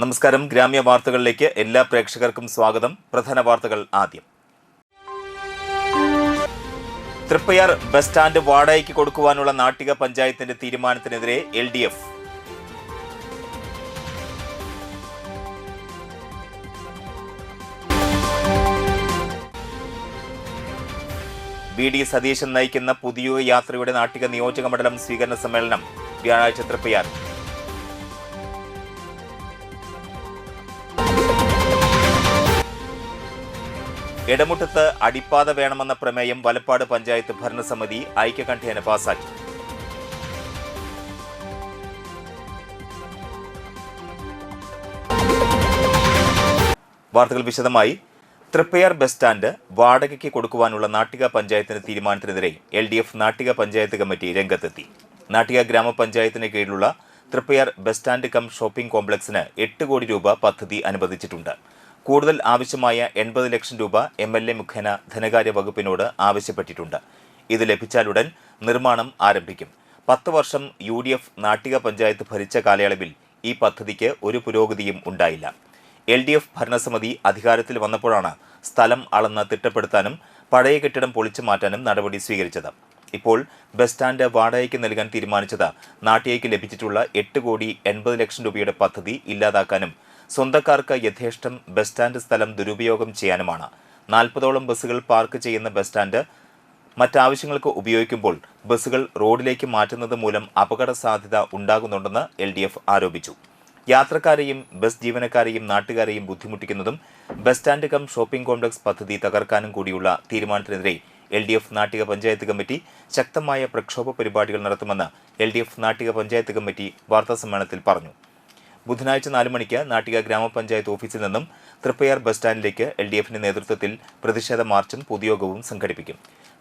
നമസ്കാരം. ഗ്രാമ്യ വാർത്തകളിലേക്ക് എല്ലാ പ്രേക്ഷകർക്കും സ്വാഗതം. പ്രധാന വാർത്തകൾ ആദ്യം. തൃപ്പയാർ ബസ് സ്റ്റാൻഡ് വാടകയ്ക്ക് കൊടുക്കുവാനുള്ള നാട്ടിക പഞ്ചായത്തിന്റെ തീരുമാനത്തിനെതിരെ LDF. VD സതീശൻ നയിക്കുന്ന പുതിയ യാത്രയുടെ നാട്ടിക നിയോജക മണ്ഡലം സ്വീകരണ സമ്മേളനം വ്യാഴാഴ്ച തൃപ്പയാർ. ഇടമുട്ടത്ത് അടിപ്പാത വേണമെന്ന പ്രമേയം വലപ്പാട് പഞ്ചായത്ത് ഭരണസമിതി ഐക്യകണ്ഠേന പാസാക്കി. വാർത്തകൾ വിശദമായി. തൃപ്പയാർ ബസ് സ്റ്റാൻഡ് വാടകയ്ക്ക് കൊടുക്കുവാനുള്ള നാട്ടിക പഞ്ചായത്തിന്റെ തീരുമാനത്തിനെതിരെ LDF നാട്ടിക പഞ്ചായത്ത് കമ്മിറ്റി രംഗത്തെത്തി. നാട്ടിക ഗ്രാമപഞ്ചായത്തിന് കീഴിലുള്ള Triprayar bus stand cum shopping കോംപ്ലക്സിന് 8 കോടി രൂപ പദ്ധതി അനുവദിച്ചിട്ടുണ്ട്. കൂടുതൽ ആവശ്യമായ 80 ലക്ഷം രൂപ MLA മുഖേന ധനകാര്യ വകുപ്പിനോട് ആവശ്യപ്പെട്ടിട്ടുണ്ട്. ഇത് ലഭിച്ചാലുടൻ നിർമ്മാണം ആരംഭിക്കും. 10 വർഷം UDF നാട്ടിക പഞ്ചായത്ത് ഭരിച്ച കാലയളവിൽ ഈ പദ്ധതിക്ക് ഒരു പുരോഗതിയും ഉണ്ടായില്ല. LDF ഭരണസമിതി അധികാരത്തിൽ വന്നപ്പോഴാണ് സ്ഥലം അളന്ന് തിട്ടപ്പെടുത്താനും പഴയ കെട്ടിടം പൊളിച്ചു മാറ്റാനും നടപടി സ്വീകരിച്ചത്. ഇപ്പോൾ ബസ് സ്റ്റാൻഡ് വാടകയ്ക്ക് നൽകാൻ തീരുമാനിച്ചത് നാട്ടികയ്ക്ക് ലഭിച്ചിട്ടുള്ള 8 കോടി 80 ലക്ഷം രൂപയുടെ പദ്ധതി ഇല്ലാതാക്കാനും സ്വന്തക്കാർക്ക് യഥേഷ്ടം ബസ് സ്റ്റാൻഡ് സ്ഥലം ദുരുപയോഗം ചെയ്യാനുമാണ്. 40ഓളം ബസ്സുകൾ പാർക്ക് ചെയ്യുന്ന ബസ് സ്റ്റാൻഡ് മറ്റാവശ്യങ്ങൾക്ക് ഉപയോഗിക്കുമ്പോൾ ബസ്സുകൾ റോഡിലേക്ക് മാറ്റുന്നത് മൂലം അപകട സാധ്യത ഉണ്ടാകുന്നുണ്ടെന്ന് LDF ആരോപിച്ചു. യാത്രക്കാരെയും ബസ് ജീവനക്കാരെയും നാട്ടുകാരെയും ബുദ്ധിമുട്ടിക്കുന്നതും bus stand cum shopping complex പദ്ധതി തകർക്കാനും കൂടിയുള്ള തീരുമാനത്തിനെതിരെ LDF നാട്ടിക പഞ്ചായത്ത് കമ്മിറ്റി ശക്തമായ പ്രക്ഷോഭ പരിപാടികൾ നടത്തുമെന്ന് LDF നാട്ടിക പഞ്ചായത്ത് കമ്മിറ്റി വാർത്താസമ്മേളനത്തിൽ പറഞ്ഞു. ബുധനാഴ്ച 4 മണിക്ക് നാട്ടിക ഗ്രാമപഞ്ചായത്ത് ഓഫീസിൽ നിന്നും തൃപ്പയാർ ബസ് സ്റ്റാൻഡിലേക്ക് LDFന്റെ നേതൃത്വത്തിൽ പ്രതിഷേധ മാർച്ചും പൊതുയോഗവും സംഘടിപ്പിക്കും.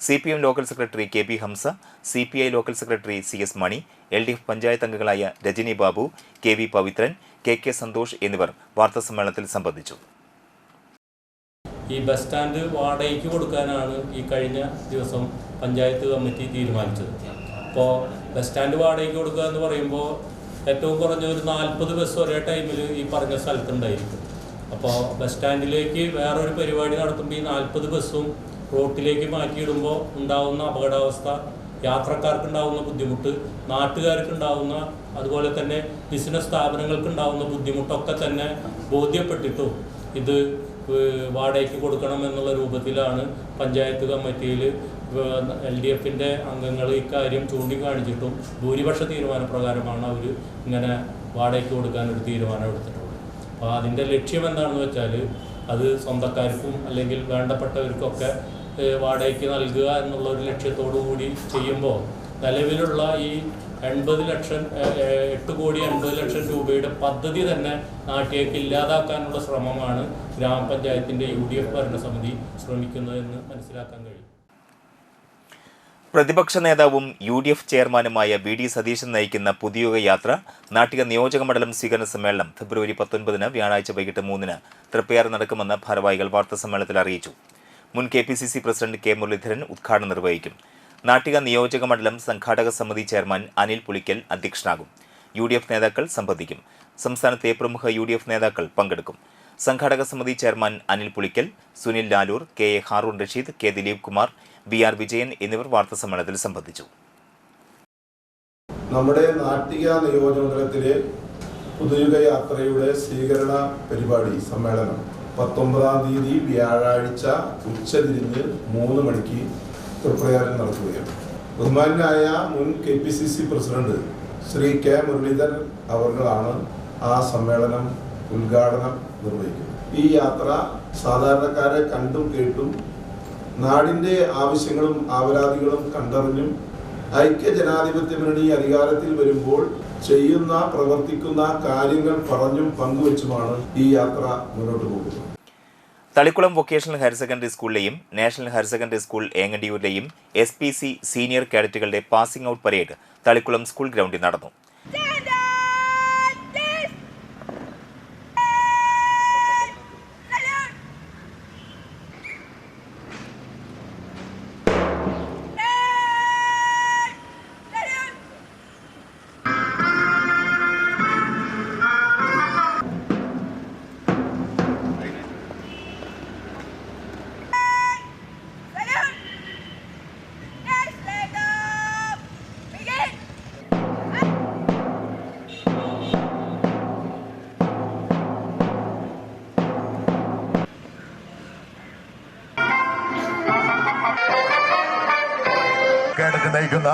CPM local secretary KP Hamsa, CPI local secretary CS Mani, LDF panchayat അംഗങ്ങളായ രജനി ബാബു, KV പവിത്രൻ, KK സന്തോഷ് എന്നിവർ വാർത്താസമ്മേളനത്തിൽ സംബന്ധിച്ചു. ഈ ബസ് സ്റ്റാൻഡ് വാടകയ്ക്ക് കൊടുക്കാനാണ് ഈ കഴിഞ്ഞ ദിവസം പഞ്ചായത്ത് കമ്മിറ്റി തീരുമാനിച്ചത്. അപ്പോൾ ബസ് സ്റ്റാൻഡ് വാടകയ്ക്ക് കൊടുക്കുക എന്ന് പറയുമ്പോൾ ഏറ്റവും കുറഞ്ഞ ഒരു 40 ബസ് ഒരേ ടൈമിൽ ഈ പറഞ്ഞ സ്ഥലത്തുണ്ടായിരിക്കും. അപ്പോൾ ബസ് സ്റ്റാൻഡിലേക്ക് വേറൊരു പരിപാടി നടത്തുമ്പോൾ ഈ 40 ബസ്സും റോട്ടിലേക്ക് മാറ്റിയിടുമ്പോൾ ഉണ്ടാകുന്ന അപകടാവസ്ഥ, യാത്രക്കാർക്കുണ്ടാകുന്ന ബുദ്ധിമുട്ട്, നാട്ടുകാർക്കുണ്ടാകുന്ന അതുപോലെ തന്നെ ബിസിനസ് സ്ഥാപനങ്ങൾക്കുണ്ടാകുന്ന ബുദ്ധിമുട്ടൊക്കെ തന്നെ ബോധ്യപ്പെട്ടിട്ടും ഇത് വാടകയ്ക്ക് കൊടുക്കണം എന്നുള്ള രൂപത്തിലാണ് പഞ്ചായത്ത് കമ്മിറ്റിയിൽ LDFന്റെ അംഗങ്ങൾ ഇക്കാര്യം ചൂണ്ടിക്കാണിച്ചിട്ടും ഭൂരിപക്ഷ തീരുമാനപ്രകാരമാണ് അവർ ഇങ്ങനെ വാടകയ്ക്ക് കൊടുക്കാനൊരു തീരുമാനം എടുത്തിട്ടുള്ളത്. അപ്പോൾ അതിൻ്റെ ലക്ഷ്യം എന്താണെന്ന് വെച്ചാൽ അത് സ്വന്തക്കാർക്കും അല്ലെങ്കിൽ വേണ്ടപ്പെട്ടവർക്കൊക്കെ വാടകയ്ക്ക് നൽകുക എന്നുള്ള ഒരു ലക്ഷ്യത്തോടു കൂടി ചെയ്യുമ്പോൾ നിലവിലുള്ള ഈ 8 കോടി 80 ലക്ഷം രൂപയുടെ പദ്ധതി തന്നെ നാട്ടിലേക്ക് ഇല്ലാതാക്കാനുള്ള ശ്രമമാണ് ഗ്രാമപഞ്ചായത്തിൻ്റെ UDF ഭരണസമിതി ശ്രമിക്കുന്നതെന്ന് മനസ്സിലാക്കാൻ കഴിയും. പ്രതിപക്ഷ നേതാവും UDF ചെയർമാനുമായ VD സതീശൻ നയിക്കുന്ന പുതിയ യാത്ര നാട്ടിക നിയോജക മണ്ഡലം സ്വീകരണ സമ്മേളനം ഫെബ്രുവരി 19 വ്യാഴാഴ്ച വൈകിട്ട് 3 തൃപ്പയാർ നടക്കുമെന്ന് ഭാരവാഹികൾ വാർത്താസമ്മേളനത്തിൽ അറിയിച്ചു. മുൻ KPCC പ്രസിഡന്റ് K മുരളീധരൻ ഉദ്ഘാടനം നിർവഹിക്കും. നാട്ടിക നിയോജക മണ്ഡലം സംഘാടക സമിതി ചെയർമാൻ അനിൽ പുളിക്കൽ അധ്യക്ഷനാകും. UDF നേതാക്കൾ സംബന്ധിക്കും. സംസ്ഥാനത്തെ പ്രമുഖ UDF നേതാക്കൾ പങ്കെടുക്കും. സംഘാടക സമിതി chairman Anil Pulikkal, Sunil Lalur, KA Haroon Rasheed, K Dileep Kumar, BR Vijayan എന്നിവർ വാർത്താസമ്മേളനത്തിൽ സംബന്ധിച്ചു. നമ്മുടെ നാട്ടിക നിയോജകമണ്ഡലത്തിലെ പുതുയുഗ യാത്രയുടെ സ്വീകരണ പരിപാടി സമ്മേളനം 19-ാം തീയതി വ്യാഴാഴ്ച ഉച്ചതിരിഞ്ഞ് 3 മണിക്ക് തൃപ്പയാറിൽ നടക്കുകയാണ്. ബഹുമാനായ മുൻ KPCC president Shri K Muraleedharan അവർകളാണ് ആ സമ്മേളനം ഉദ്ഘാടനം നിർവഹിക്കുന്നത്. ഈ യാത്ര സാധാരണക്കാരെ കണ്ടും കേട്ടും നാടിൻ്റെ ആവശ്യങ്ങളും ആവലാതികളും കണ്ടറിഞ്ഞും ഐക്യജനാധിപത്യ മുന്നണി അധികാരത്തിൽ വരുമ്പോൾ ചെയ്യുന്ന പ്രവർത്തിക്കുന്ന കാര്യങ്ങൾ പറഞ്ഞും പങ്കുവെച്ചുമാണ് ഈ യാത്ര മുന്നോട്ട് പോകുന്നത്. തളിക്കുളം വൊക്കേഷണൽ ഹയർ സെക്കൻഡറി സ്കൂളിലെയും നാഷണൽ ഹയർ സെക്കൻഡറി സ്കൂൾ ഏങ്ങണ്ടിയൂരിലെയും SPC സീനിയർ കാഡറ്റുകളുടെ passing out parade Thalikulam school ഗ്രൗണ്ടിൽ നടന്നു. കേഡറ്റ് നയിക്കുന്ന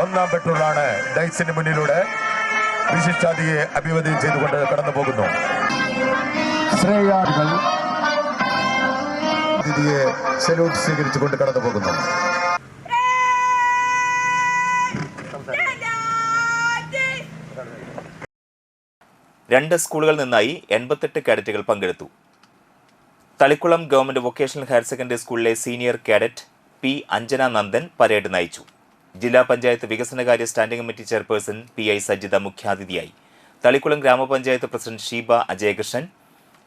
1ാം പെട്രോളാണ് ഡൈസിന് മുന്നിലൂടെ വിശിഷ്ടാതിയെ അഭിവാദ്യം ചെയ്തുകൊണ്ട് കടന്നു പോകുന്നു. ശ്രേയാദികൾ അതിഥിയെ സല്യൂട്ട് സ്വീകരിച്ചുകൊണ്ട് കടന്നു പോകുന്നു. രണ്ട് സ്കൂളുകളിൽ നിന്നായി 88 കാഡറ്റുകൾ പങ്കെടുത്തു. Thalikulam government vocational higher secondary സ്കൂളിലെ senior cadet P Anjana Nandan parade നയിച്ചു. ജില്ലാ പഞ്ചായത്ത് വികസനകാര്യ standing committee chairperson PI Sajitha മുഖ്യാതിഥിയായി. തളിക്കുളം ഗ്രാമപഞ്ചായത്ത് പ്രസിഡന്റ് ഷീബ അജയകൃഷ്ണൻ,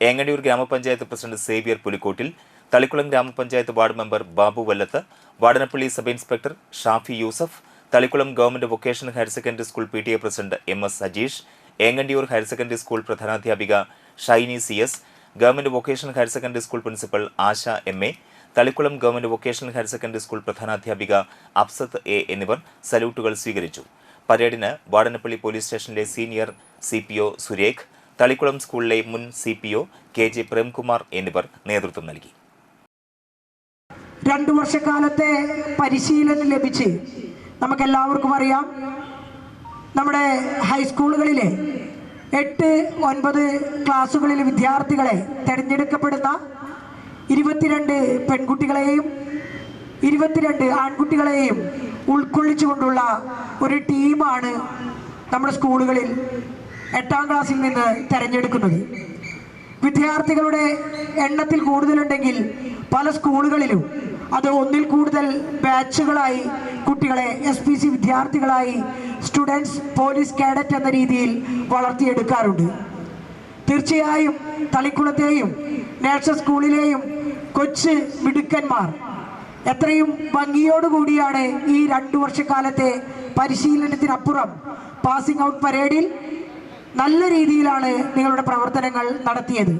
ഏങ്ങണ്ടിയൂർ ഗ്രാമപഞ്ചായത്ത് പ്രസിഡന്റ് സേവ്യർ പുലിക്കോട്ടിൽ, തളിക്കുളം ഗ്രാമപഞ്ചായത്ത് ward member Babu Vallath, Vadanappally sub inspector Shafi Yusuf, Thalikulam government vocational higher secondary school PTA president MS Sajeesh, Engandiyur higher secondary school പ്രധാനാധ്യാപിക Shiny CS, government vocational higher secondary school principal Asha MA, Thalikulam government vocational higher secondary school പ്രധാനാധ്യാപിക Afsath A എന്നിവർ സല്യൂട്ടുകൾ സ്വീകരിച്ചു. പരേഡിന് Vadanappally police സ്റ്റേഷനിലെ senior CPO Surekh, Thalikulam സ്കൂളിലെ മുൻ CPO KJ Premkumar എന്നിവർ നേതൃത്വം നൽകി. 2 വർഷക്കാലത്തെ പരിശീലനം ലഭിച്ച് നമുക്കെല്ലാവർക്കും അറിയാം, നമ്മുടെ ഹൈസ്കൂളുകളിലെ 8-9 ക്ലാസ്സുകളിലെ വിദ്യാർത്ഥികളെ തിരഞ്ഞെടുക്കപ്പെടുന്ന 22 പെൺകുട്ടികളെയും 22 ആൺകുട്ടികളെയും ഉൾക്കൊള്ളിച്ചുകൊണ്ടുള്ള ഒരു ടീമാണ് നമ്മുടെ സ്കൂളുകളിൽ 8ാം ക്ലാസ്സിൽ നിന്ന് തിരഞ്ഞെടുക്കുന്നത്. വിദ്യാർത്ഥികളുടെ എണ്ണത്തിൽ കൂടുതലുണ്ടെങ്കിൽ പല സ്കൂളുകളിലും അത് ഒന്നിൽ കൂടുതൽ ബാച്ചുകളായി കുട്ടികളെ SPC വിദ്യാർത്ഥികളായി സ്റ്റുഡൻസ് പോലീസ് കാഡറ്റ് എന്ന രീതിയിൽ വളർത്തിയെടുക്കാറുണ്ട്. തീർച്ചയായും തളിക്കുളത്തെയും നേഴ്സസ് സ്കൂളിലെയും കൊച്ചു മിടുക്കന്മാർ എത്രയും ഭംഗിയോടുകൂടിയാണ് ഈ 2 വർഷക്കാലത്തെ പരിശീലനത്തിനപ്പുറം പാസിംഗ് ഔട്ട് പരേഡിൽ നല്ല രീതിയിലാണ് നിങ്ങളുടെ പ്രവർത്തനങ്ങൾ നടത്തിയത്.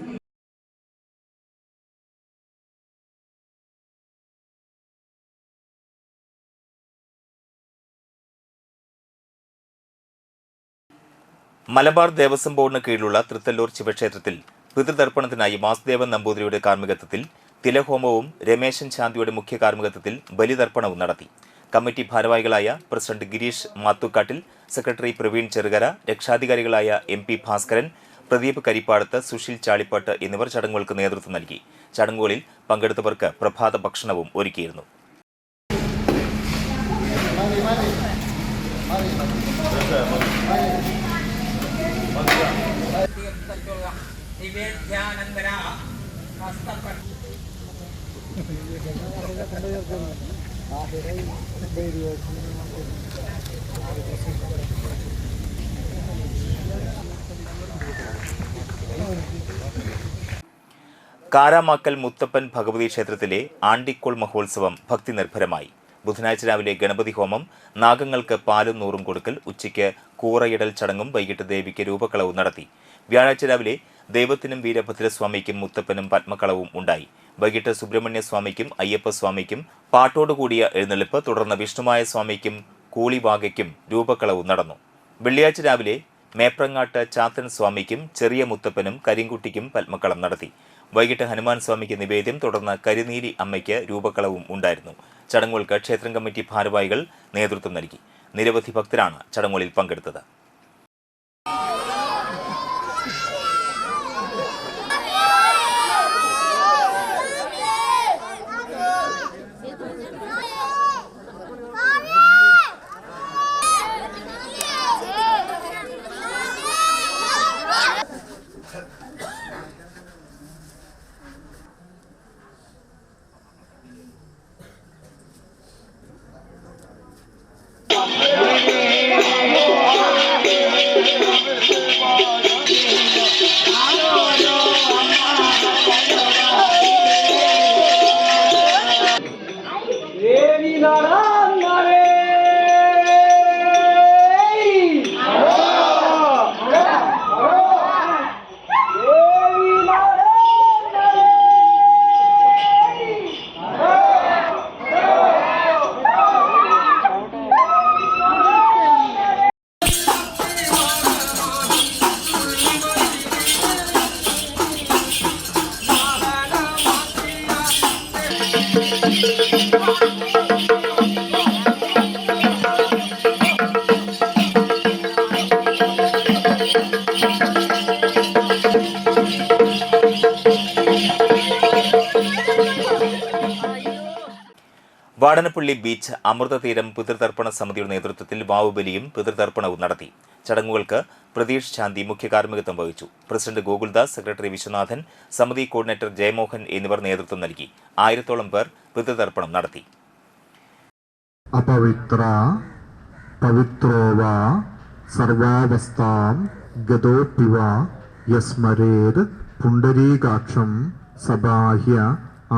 മലബാർ ദേവസ്വം ബോർഡിന് കീഴിലുള്ള തൃത്തല്ലൂർ ശിവക്ഷേത്രത്തിൽ പിതൃതർപ്പണത്തിനായി വാസുദേവൻ നമ്പൂതിരിയുടെ കാർമ്മികത്വത്തിൽ തിലഹോമവും രമേശൻ ശാന്തിയുടെ മുഖ്യ കാർമ്മികത്വത്തിൽ ബലിതർപ്പണവും നടത്തി. കമ്മിറ്റി ഭാരവാഹികളായ പ്രസിഡന്റ് ഗിരീഷ് മാത്തുക്കാട്ടിൽ, സെക്രട്ടറി പ്രവീൺ ചെറുകര, രക്ഷാധികാരികളായ MP ഭാസ്കരൻ, പ്രദീപ് കരിപ്പാടത്ത്, സുശീൽ ചാളിപ്പാട്ട് എന്നിവർ ചടങ്ങുകൾക്ക് നേതൃത്വം നൽകി. ചടങ്ങുകളിൽ പങ്കെടുത്തവർക്ക് പ്രഭാത ഭക്ഷണവും ഒരുക്കിയിരുന്നു. കാരാമാക്കൽ മുത്തപ്പൻ ഭഗവതി ക്ഷേത്രത്തിലെ ആണ്ടിക്കോൾ മഹോത്സവം ഭക്തി നിർഭരമായി. ബുധനാഴ്ച രാവിലെ ഗണപതി ഹോമം, നാഗങ്ങൾക്ക് പാലും നൂറും കൊടുക്കൽ, ഉച്ചയ്ക്ക് കൂറയിടൽ ചടങ്ങും വൈകിട്ട് ദേവിക്ക് രൂപക്കളവും നടത്തി. വ്യാഴാഴ്ച രാവിലെ ദൈവത്തിനും വീരഭദ്രസ്വാമിക്കും മുത്തപ്പനും പത്മക്കളവും ഉണ്ടായി. വൈകിട്ട് സുബ്രഹ്മണ്യ സ്വാമിക്കും അയ്യപ്പസ്വാമിക്കും പാട്ടോടുകൂടിയ എഴുന്നള്ളിപ്പ്, തുടർന്ന് വിഷ്ണുമായ സ്വാമിക്കും കൂളിവാകയ്ക്കും രൂപക്കളവും നടന്നു. വെള്ളിയാഴ്ച രാവിലെ മേപ്രങ്ങാട്ട് ചാത്തൻ സ്വാമിക്കും ചെറിയ മുത്തപ്പനും കരിങ്കുട്ടിക്കും പത്മക്കളം നടത്തി. വൈകിട്ട് ഹനുമാൻ സ്വാമിക്ക് നിവേദ്യം, തുടർന്ന് കരിനീലി അമ്മയ്ക്ക് രൂപക്കളവും ഉണ്ടായിരുന്നു. ചടങ്ങുകൾക്ക് ക്ഷേത്രം കമ്മിറ്റി ഭാരവാഹികൾ നേതൃത്വം നൽകി. നിരവധി ഭക്തരാണ് ചടങ്ങുകളിൽ പങ്കെടുത്തത്. വാടനപ്പള്ളി ബീച്ച് അമൃതതീരം പിതൃതർപ്പണ സമിതിയുടെ നേതൃത്വത്തിൽ വാവുബലിയും പിതൃതർപ്പണവും നടത്തി. ചടങ്ങുകൾക്ക് പ്രതീഷ് ശാന്തി മുഖ്യ കാർമ്മികത്വം വഹിച്ചു. പ്രസിഡന്റ് ഗോകുൽദാസ്, സെക്രട്ടറി വിശ്വനാഥൻ, സമിതി കോർഡിനേറ്റർ ജയമോഹൻ എന്നിവർ നേതൃത്വം നൽകി. 1000-ഓളം പേർ പിതൃതർപ്പണം നടത്തി. അപവിത്ര പവിത്രോവ സർവാവസ്ഥാം ഗതോപിവ യസ്മരേത് പുണ്ടരീകാക്ഷം സബാഹ്യ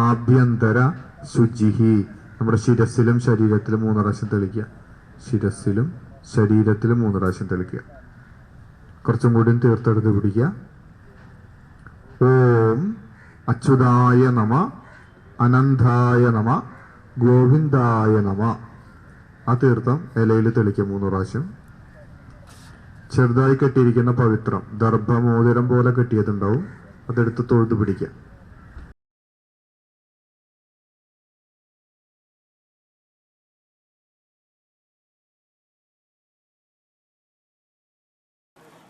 ആഭ്യന്തര ശുചിഹി. നമ്മുടെ ശിരസിലും ശരീരത്തിലും 3 പ്രാവശ്യം തെളിക്കുക. ശിരസിലും ശരീരത്തിലും 3 പ്രാവശ്യം തെളിക്കുക. കുറച്ചും കൂടി തീർത്തെടുത്ത് പിടിക്കുക. ഓം അച്യുതായ നമ, അനന്തായ നമ, ഗോവിന്ദായ നമ. ആ തീർത്ഥം ഇലയിൽ തെളിക്കുക 3 പ്രാവശ്യം. ചെറുതായി കെട്ടിയിരിക്കുന്ന പവിത്രം ദർഭമോതിരം പോലെ കെട്ടിയതുണ്ടാവും, അതെടുത്ത് തൊഴുതു പിടിക്കുക.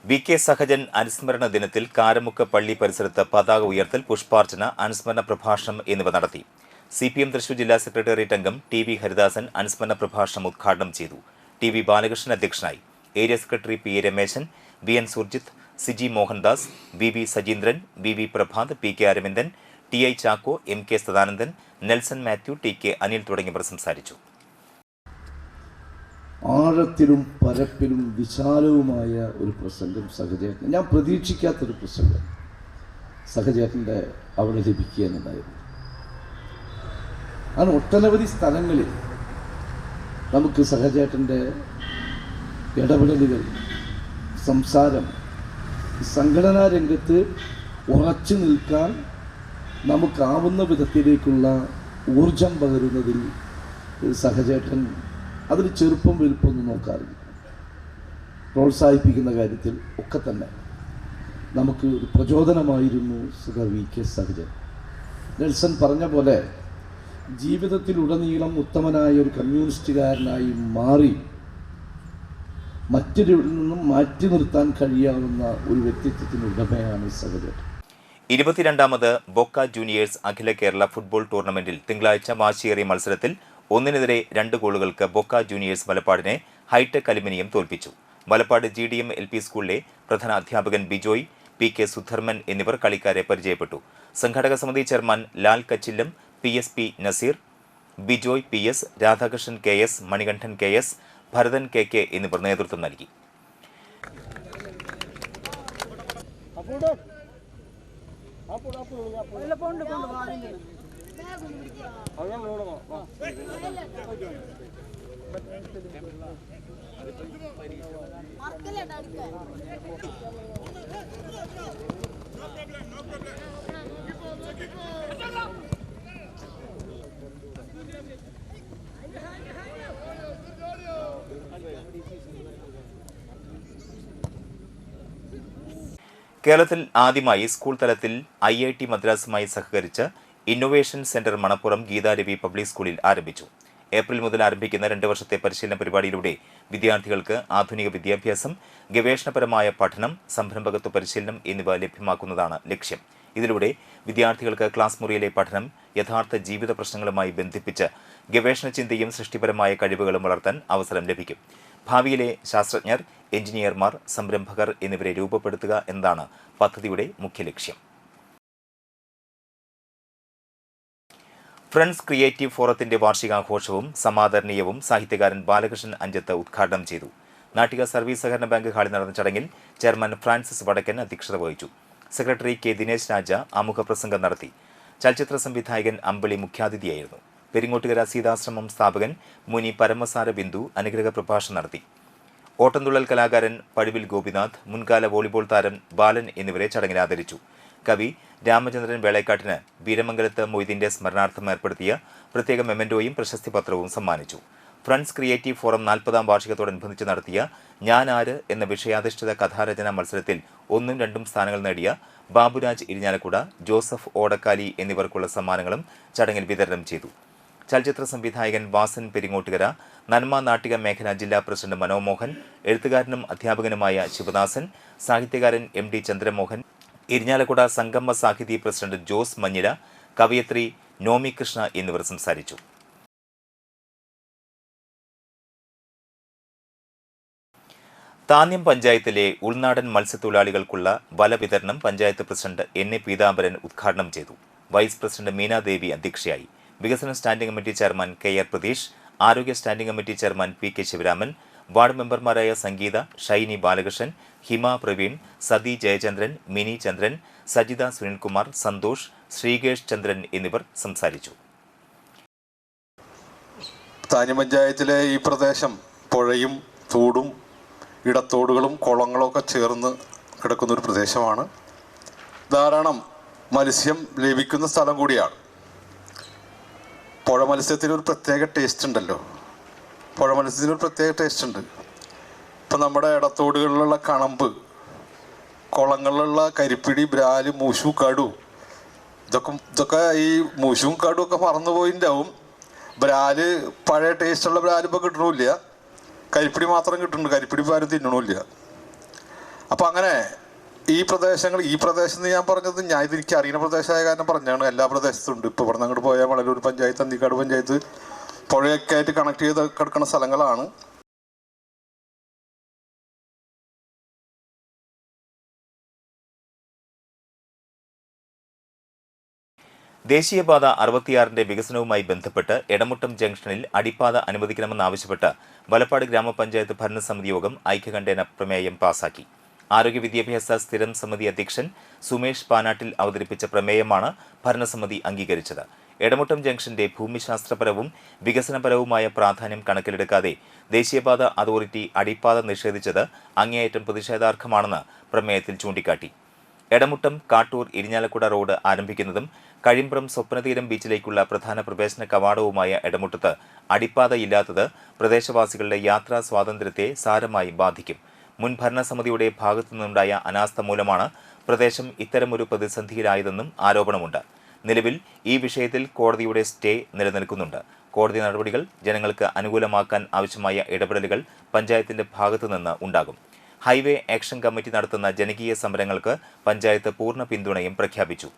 വി കെ സഹജൻ അനുസ്മരണ ദിനത്തിൽ കാരമുക്ക് പള്ളി പരിസരത്ത് പതാക ഉയർത്തൽ, പുഷ്പാർച്ചന, അനുസ്മരണ പ്രഭാഷണം എന്നിവ നടത്തി. CPM തൃശൂർ ജില്ലാ സെക്രട്ടേറിയറ്റ് അംഗം TV ഹരിദാസൻ അനുസ്മരണ പ്രഭാഷണം ഉദ്ഘാടനം ചെയ്തു. TV ബാലകൃഷ്ണൻ അധ്യക്ഷനായി. Area secretary PA Rameshan, BN Surjith, Siji Mohandas, VV Sajeendran, VV Prabhath, PK Aravindan, TI Chacko, MK Sadanandan, Nelson Mathew, TK Anil തുടങ്ങിയവർ സംസാരിച്ചു. ആഴത്തിലും പരപ്പിലും വിശാലവുമായ ഒരു പ്രസംഗം സഹചേട്ടൻ, ഞാൻ പ്രതീക്ഷിക്കാത്തൊരു പ്രസംഗം സഹചേട്ടൻ്റെ അവിടെ ലഭിക്കുക എന്നുണ്ടായിരുന്നു. അങ്ങനെ ഒട്ടനവധി സ്ഥലങ്ങളിൽ നമുക്ക് സഹചേട്ടൻ്റെ ഇടപെടലുകൾ, സംസാരം, സംഘടനാ രംഗത്ത് ഉറച്ചു നിൽക്കാൻ നമുക്കാവുന്ന വിധത്തിലേക്കുള്ള ഊർജം പകരുന്നതിൽ സഹചേട്ടൻ അതിൽ ചെറുപ്പം വലുപ്പമൊന്നും നോക്കാറില്ല. പ്രോത്സാഹിപ്പിക്കുന്ന കാര്യത്തിൽ ഒക്കെ തന്നെ നമുക്ക് ഒരു പ്രചോദനമായിരുന്നു VK സഹജൻ. നെൽസൺ പറഞ്ഞ പോലെ ജീവിതത്തിലുടനീളം ഉത്തമനായ ഒരു കമ്മ്യൂണിസ്റ്റുകാരനായി മാറി മറ്റൊരിൽ നിന്നും മാറ്റി നിർത്താൻ കഴിയാവുന്ന ഒരു വ്യക്തിത്വത്തിന് ഉടമയാണ് സഹജൻ. 22ാമത് ബൊക്ക ജൂനിയേഴ്സ് അഖില കേരള ഫുട്ബോൾ ടൂർണമെന്റിൽ തിങ്കളാഴ്ച വാശിയേറിയ മത്സരത്തിൽ 1-നെതിരെ 2 ഗോളുകൾക്ക് ബൊക്ക ജൂനിയേഴ്സ് മലപ്പാടിനെ ഹൈടെക് അലുമിനിയം തോൽപ്പിച്ചു. മലപ്പാട് GDM LP സ്കൂളിലെ പ്രധാന അധ്യാപകൻ ബിജോയ്, PK സുധർമ്മൻ എന്നിവർ കളിക്കാരെ പരിചയപ്പെട്ടു. സംഘാടക സമിതി chairman Lal Kachillam, PSP Naseer, Bijoy PS, Radhakrishnan KS, Manikandan KS, Bharathan KK എന്നിവർ നേതൃത്വം നൽകി. കേരളത്തിൽ ആദ്യമായി സ്കൂൾ തലത്തിൽ IIT മദ്രാസുമായി സഹകരിച്ച് innovation centre Manappuram Geetharavi public സ്കൂളിൽ ആരംഭിച്ചു. ഏപ്രിൽ മുതൽ ആരംഭിക്കുന്ന 2 വർഷത്തെ പരിശീലന പരിപാടിയിലൂടെ വിദ്യാർത്ഥികൾക്ക് ആധുനിക വിദ്യാഭ്യാസം, ഗവേഷണപരമായ പഠനം, സംരംഭകത്വ പരിശീലനം എന്നിവ ലഭ്യമാക്കുന്നതാണ് ലക്ഷ്യം. ഇതിലൂടെ വിദ്യാർത്ഥികൾക്ക് ക്ലാസ് മുറിയിലെ പഠനം യഥാർത്ഥ ജീവിത പ്രശ്നങ്ങളുമായി ബന്ധിപ്പിച്ച് ഗവേഷണ ചിന്തയും സൃഷ്ടിപരമായ കഴിവുകളും വളർത്താൻ അവസരം ലഭിക്കും. ഭാവിയിലെ ശാസ്ത്രജ്ഞർ, എഞ്ചിനീയർമാർ, സംരംഭകർ എന്നിവരെ രൂപപ്പെടുത്തുക എന്നതാണ് പദ്ധതിയുടെ മുഖ്യ ലക്ഷ്യം. ഫ്രണ്ട്സ് ക്രിയേറ്റീവ് ഫോറത്തിന്റെ വാർഷികാഘോഷവും സമാദരണീയവും സാഹിത്യകാരൻ ബാലകൃഷ്ണൻ അഞ്ചത്ത് ഉദ്ഘാടനം ചെയ്തു. നാട്ടിക സർവീസ് സഹകരണ ബാങ്ക് ഹാളിൽ നടന്ന ചടങ്ങിൽ ചെയർമാൻ ഫ്രാൻസിസ് വടക്കൻ അധ്യക്ഷത വഹിച്ചു. സെക്രട്ടറി K ദിനേശ് രാജ ആമുഖ പ്രസംഗം നടത്തി. ചലച്ചിത്ര സംവിധായകൻ അമ്പിളി മുഖ്യാതിഥിയായിരുന്നു. പെരിങ്ങോട്ടുകര സീതാശ്രമം സ്ഥാപകൻ മുനി പരമസാര ബിന്ദു അനുഗ്രഹ പ്രഭാഷണം നടത്തി. ഓട്ടംതുള്ളൽ കലാകാരൻ പഴുവിൽ ഗോപിനാഥ്, മുൻകാല വോളിബോൾ താരം ബാലൻ എന്നിവരെ ചടങ്ങിൽ ആദരിച്ചു. കവി രാമചന്ദ്രൻ വേളേക്കാട്ടിന് വീരമംഗലത്ത് മൊയ്തീന്റെ സ്മരണാർത്ഥം ഏർപ്പെടുത്തിയ പ്രത്യേക മെമന്റോയും പ്രശസ്തി പത്രവും സമ്മാനിച്ചു. ഫ്രണ്ട്സ് ക്രിയേറ്റീവ് ഫോറം 40ാം വാർഷികത്തോടനുബന്ധിച്ച് നടത്തിയ ഞാൻ ആര് എന്ന വിഷയാധിഷ്ഠിത കഥാരചനാ മത്സരത്തിൽ 1ഉം 2ഉം സ്ഥാനങ്ങൾ നേടിയ ബാബുരാജ് ഇരിഞ്ഞാലക്കുട, ജോസഫ് ഓടക്കാലി എന്നിവർക്കുള്ള സമ്മാനങ്ങളും ചടങ്ങിൽ വിതരണം ചെയ്തു. ചലച്ചിത്ര സംവിധായകൻ വാസൻ പെരിങ്ങോട്ടുകര, നന്മ നാട്ടിക മേഖല ജില്ലാ പ്രസിഡന്റ് മനോമോഹൻ, എഴുത്തുകാരനും അധ്യാപകനുമായ ശിവദാസൻ, സാഹിത്യകാരൻ MD ചന്ദ്രമോഹൻ, ഇരിഞ്ഞാലക്കുട സംഗമ സാഹിതി പ്രസിഡന്റ് ജോസ് മഞ്ഞില, കവയത്രി നോമി കൃഷ്ണ എന്നിവർ സംസാരിച്ചു. താന്യം പഞ്ചായത്തിലെ ഉൾനാടൻ മത്സ്യത്തൊഴിലാളികൾക്കുള്ള വല വിതരണം പഞ്ചായത്ത് പ്രസിഡന്റ് N. പീതാംബരൻ ഉദ്ഘാടനം ചെയ്തു. വൈസ് പ്രസിഡന്റ് മീനാദേവി അധ്യക്ഷയായി. വികസന standing committee chairman KR Pratheesh, ആരോഗ്യ standing committee chairman PK Sivaraman, ward മെമ്പർമാരായ സംഗീത, ഷൈനി ബാലകൃഷ്ണൻ, ഹിമ പ്രവീൺ, സതി ജയചന്ദ്രൻ, മിനി ചന്ദ്രൻ, സജിത സുനിൽകുമാർ, സന്തോഷ്, ശ്രീകേഷ് ചന്ദ്രൻ എന്നിവർ സംസാരിച്ചു. താന്യം പഞ്ചായത്തിലെ ഈ പ്രദേശം പുഴയും തോടും ഇടത്തോടുകളും കുളങ്ങളും ഒക്കെ ചേർന്ന് കിടക്കുന്നൊരു പ്രദേശമാണ്. ധാരാളം മത്സ്യം ലഭിക്കുന്ന സ്ഥലം കൂടിയാണ്. പുഴ മത്സ്യത്തിനൊരു പ്രത്യേക ടേസ്റ്റ് ഉണ്ടല്ലോ. പുഴ മത്സ്യത്തിനൊരു പ്രത്യേക ടേസ്റ്റ് ഉണ്ട്. ഇപ്പം നമ്മുടെ ഇടത്തോടുകളിലുള്ള കണമ്പ്, കുളങ്ങളിലുള്ള കരിപ്പിടി, ബ്രാല്, മൂശു, കടു, ഇതൊക്കെ ഈ മൂശും കടും ഒക്കെ മറന്നുപോയിണ്ടാവും. ബ്രാല്, പഴയ ടേസ്റ്റുള്ള ബ്രാല് ഇപ്പോൾ കിട്ടണമില്ല. കരിപ്പിടി മാത്രം കിട്ടുന്നുണ്ട്. കരിപ്പിടി ഇപ്പോൾ ആരും തിന്നണമില്ല. അപ്പം അങ്ങനെ ഈ പ്രദേശത്ത് ഞാൻ പറഞ്ഞത് എനിക്ക് അറിയുന്ന പ്രദേശമായ കാരണം പറഞ്ഞാണ്. എല്ലാ പ്രദേശത്തും ഉണ്ട്. ഇപ്പോൾ ഇവിടെ അങ്ങോട്ട് പോയാൽ വളരൂർ പഞ്ചായത്ത്, അന്തിക്കാട് പഞ്ചായത്ത് പുഴയൊക്കെ ആയിട്ട് കണക്ട് ചെയ്ത് കിടക്കുന്ന സ്ഥലങ്ങളാണ്. ദേശീയപാത 66 വികസനവുമായി ബന്ധപ്പെട്ട് എടമുട്ടം ജംഗ്ഷനിൽ അടിപ്പാത അനുവദിക്കണമെന്നാവശ്യപ്പെട്ട് വലപ്പാട് ഗ്രാമപഞ്ചായത്ത് ഭരണസമിതി യോഗം ഐക്യകണ്ഠേന പ്രമേയം പാസാക്കി. ആരോഗ്യ വിദ്യാഭ്യാസ സ്ഥിരം സമിതി അധ്യക്ഷൻ സുമേഷ് പാനാട്ടിൽ അവതരിപ്പിച്ച പ്രമേയമാണ് ഭരണസമിതി അംഗീകരിച്ചത്. എടമുട്ടം ജംഗ്ഷന്റെ ഭൂമിശാസ്ത്രപരവും വികസനപരവുമായ പ്രാധാന്യം കണക്കിലെടുക്കാതെ ദേശീയപാത അതോറിറ്റി അടിപ്പാത നിഷേധിച്ചത് അങ്ങേയറ്റം പ്രതിഷേധാർഹമാണെന്ന് പ്രമേയത്തിൽ ചൂണ്ടിക്കാട്ടി. എടമുട്ടം കാട്ടൂർ ഇരിഞ്ഞാലക്കുട റോഡ് ആരംഭിക്കുന്നതും കഴിമ്പ്രം സ്വപ്നതീരം ബീച്ചിലേക്കുള്ള പ്രധാന പ്രവേശന കവാടവുമായ എടമുട്ടത്ത് അടിപ്പാതയില്ലാത്തത് പ്രദേശവാസികളുടെ യാത്രാ സ്വാതന്ത്ര്യത്തെ സാരമായി ബാധിക്കും. മുൻ ഭരണസമിതിയുടെ ഭാഗത്തുനിന്നുണ്ടായ അനാസ്ഥ മൂലമാണ് പ്രദേശം ഇത്തരമൊരു പ്രതിസന്ധിയിലായതെന്നും ആരോപണമുണ്ട്. നിലവിൽ ഈ വിഷയത്തിൽ കോടതിയുടെ സ്റ്റേ നിലനിൽക്കുന്നുണ്ട്. കോടതി നടപടികൾ ജനങ്ങൾക്ക് അനുകൂലമാക്കാൻ ആവശ്യമായ ഇടപെടലുകൾ പഞ്ചായത്തിന്റെ ഭാഗത്തുനിന്ന് ഉണ്ടാകും. ഹൈവേ ആക്ഷൻ കമ്മിറ്റി നടത്തുന്ന ജനകീയ സമരങ്ങൾക്ക് പഞ്ചായത്ത് പൂർണ്ണ പിന്തുണയും പ്രഖ്യാപിച്ചു.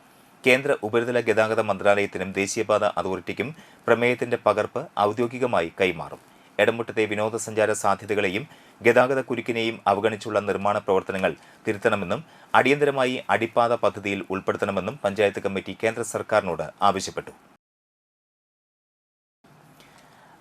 കേന്ദ്ര ഉപരിതല ഗതാഗത മന്ത്രാലയത്തിനും ദേശീയപാത അതോറിറ്റിക്കും പ്രമേയത്തിന്റെ പകർപ്പ് ഔദ്യോഗികമായി കൈമാറും. എടമുട്ടത്തെ വിനോദസഞ്ചാര സാധ്യതകളെയും ഗതാഗത കുരുക്കിനെയും അവഗണിച്ചുള്ള നിർമ്മാണ പ്രവർത്തനങ്ങൾ തിരുത്തണമെന്നും അടിയന്തരമായി അടിപ്പാത പദ്ധതിയിൽ ഉൾപ്പെടുത്തണമെന്നും പഞ്ചായത്ത് കമ്മിറ്റി കേന്ദ്ര സർക്കാരിനോട് ആവശ്യപ്പെട്ടു.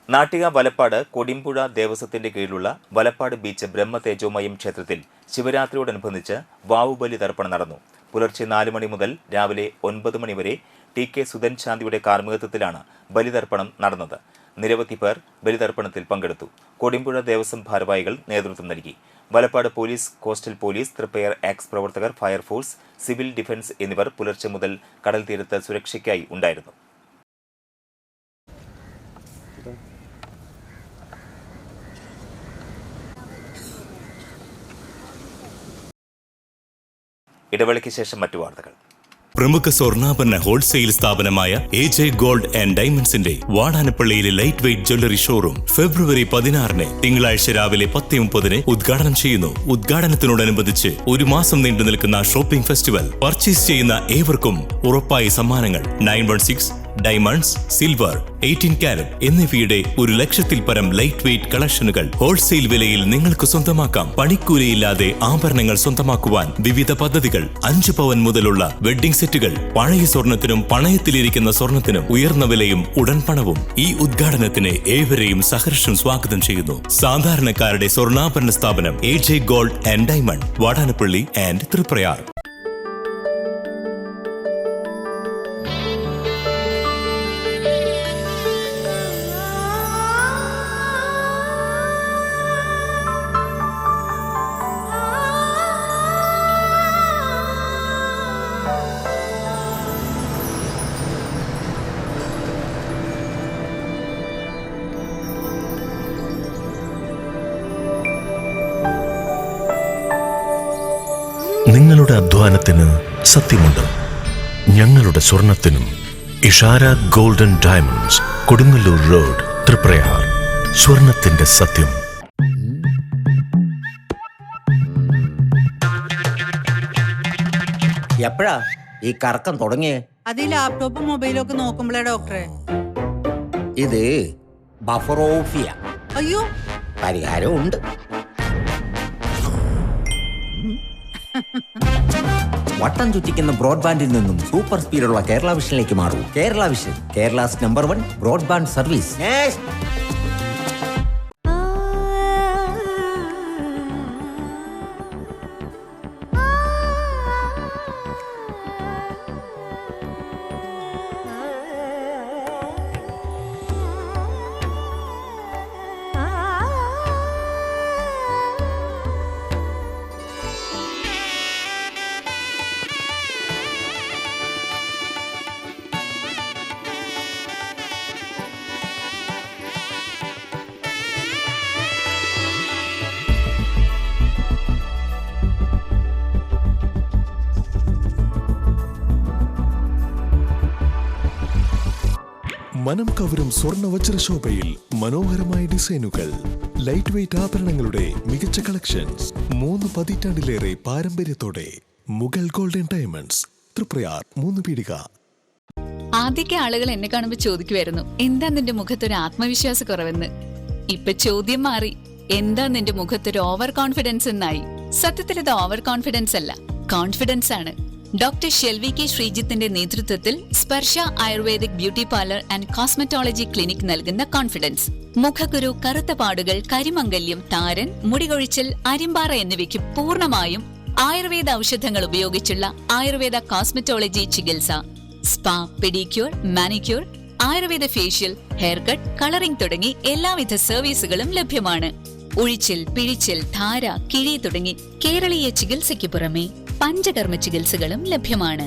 നാട്ടിക വലപ്പാട് കൊടിമ്പുഴ ദേവസ്വത്തിന്റെ കീഴിലുള്ള വലപ്പാട് ബീച്ച് ബ്രഹ്മതേജോമയം ക്ഷേത്രത്തിൽ ശിവരാത്രിയോടനുബന്ധിച്ച് വാവുബലി തർപ്പണം നടന്നു. പുലർച്ചെ 4 മണി മുതൽ രാവിലെ 9 മണി വരെ TK സുധൻ ശാന്തിയുടെ കാർമ്മികത്വത്തിലാണ് ബലിതർപ്പണം നടന്നത്. നിരവധി പേർ ബലിതർപ്പണത്തിൽ പങ്കെടുത്തു. കൊടിമ്പുഴ ദേവസ്വം ഭാരവാഹികൾ നേതൃത്വം നൽകി. Valappad police, coastal police, Triprayar ആക്സ് പ്രവർത്തകർ, ഫയർഫോഴ്സ്, സിവിൽ ഡിഫൻസ് എന്നിവർ പുലർച്ചെ മുതൽ കടൽ തീരത്ത് സുരക്ഷയ്ക്കായി ഉണ്ടായിരുന്നു. ഇടവേളയ്ക്ക് ശേഷം മറ്റു വാർത്തകൾ. പ്രമുഖ സ്വർണ്ണാഭരണ ഹോൾസെയിൽ സ്ഥാപനമായ AJ ഗോൾഡ് ആൻഡ് ഡയമണ്ട്സിന്റെ വാടാനപ്പള്ളിയിലെ light weight jewellery showroom February 16 തിങ്കളാഴ്ച രാവിലെ 10:30 ഉദ്ഘാടനം ചെയ്യുന്നു. ഉദ്ഘാടനത്തിനോടനുബന്ധിച്ച് 1 മാസം നീണ്ടു നിൽക്കുന്ന ഷോപ്പിംഗ് ഫെസ്റ്റിവൽ. പർച്ചേസ് ചെയ്യുന്ന ഏവർക്കും ഉറപ്പായ സമ്മാനങ്ങൾ. 916 ഡയമണ്ട്സ്, സിൽവർ, 18 കാരറ്റ് എന്നിവയുടെ 100,000-ൽ പരം ലൈറ്റ് വെയ്റ്റ് കളക്ഷനുകൾ ഹോൾസെയിൽ വിലയിൽ നിങ്ങൾക്ക് സ്വന്തമാക്കാം. പണിക്കൂലിയില്ലാതെ ആഭരണങ്ങൾ സ്വന്തമാക്കുവാൻ വിവിധ പദ്ധതികൾ. 5 പവൻ മുതലുള്ള വെഡ്ഡിംഗ് സെറ്റുകൾ. പഴയ സ്വർണത്തിനും പണയത്തിലിരിക്കുന്ന സ്വർണത്തിനും ഉയർന്ന വിലയും ഉടൻ പണവും. ഈ ഉദ്ഘാടനത്തിന് ഏവരെയും സഹർഷം സ്വാഗതം ചെയ്യുന്നു. സാധാരണക്കാരുടെ സ്വർണ്ണാഭരണ സ്ഥാപനം AJ gold and diamond, Vadanappally and Triprayar. നിങ്ങളുടെ അധ്വാനത്തിന് സത്യമുണ്ട്. ഞങ്ങളുടെ സ്വർണത്തിനും. Ishara golden diamonds, Kodungallur road, Triprayar. സ്വർണത്തിന്റെ സത്യം. എപ്പോഴാ ഈ കറക്കം തുടങ്ങിയേ? അത് ഈ ലാപ്ടോപ്പും മൊബൈലും ഒക്കെ നോക്കുമ്പോഴേ ഡോക്ടറെ. ഇത് ബഫറോഫിയ. അയ്യോ, പരിഹാരമുണ്ട്. വട്ടം ചുറ്റിക്കുന്ന ബ്രോഡ്ബാൻഡിൽ നിന്നും സൂപ്പർ സ്പീഡുള്ള കേരള വിഷനിലേക്ക് മാറൂ. Kerala vision, Kerala's number 1 broadband service. മനം കവരും സ്വർണ്ണ വജ്രശോഭയിൽ മനോഹരമായ ഡിസൈനുകൾ, ലൈറ്റ് വെയ്റ്റ് ആഭരണങ്ങളുടെ മികച്ച കളക്ഷൻസ്, 3 പതിറ്റാണ്ടിലേറെ പാരമ്പര്യത്തോടെ മുഗൾ ഗോൾഡൻ ഡയമണ്ട്സ്, തൃപ്രയാർ 3 പീടിക. ആദ്യമൊക്കെ ആളുകൾ എന്നെ കാണുമ്പോൾ ചോദിക്കുമായിരുന്നു, എന്താ നിന്റെ മുഖത്തൊരു ആത്മവിശ്വാസ കുറവെന്ന്. ഇപ്പൊ ചോദ്യം മാറി, എന്താ നിന്റെ മുഖത്തൊരു ഓവർ കോൺഫിഡൻസ് എന്നായി. സത്യത്തിൽ ഇത് ഓവർ കോൺഫിഡൻസ് അല്ല, കോൺഫിഡൻസ് ആണ്. ഡോക്ടർ ഷെൽവി കെ ശ്രീജിത്തിന്റെ നേതൃത്വത്തിൽ Sparsha ayurvedic beauty parlour and cosmetology clinic നൽകുന്ന കോൺഫിഡൻസ്. മുഖക്കുരു, കറുത്ത പാടുകൾ, കരിമംഗല്യം, താരൻ, മുടികൊഴിച്ചൽ, അരിമ്പാറ എന്നിവയ്ക്ക് പൂർണ്ണമായും ആയുർവേദ ഔഷധങ്ങൾ ഉപയോഗിച്ചുള്ള ആയുർവേദ കോസ്മെറ്റോളജി ചികിത്സ. Spa, pedicure, manicure, Ayurveda facial, hair cut, colouring തുടങ്ങി എല്ലാവിധ സർവീസുകളും ലഭ്യമാണ്. ഉഴിച്ചിൽ, പിഴിച്ചിൽ, ധാര, കിഴി തുടങ്ങി കേരളീയ ചികിത്സയ്ക്ക് പുറമെ പഞ്ചകർമ്മ ചികിത്സകളും ലഭ്യമാണ്.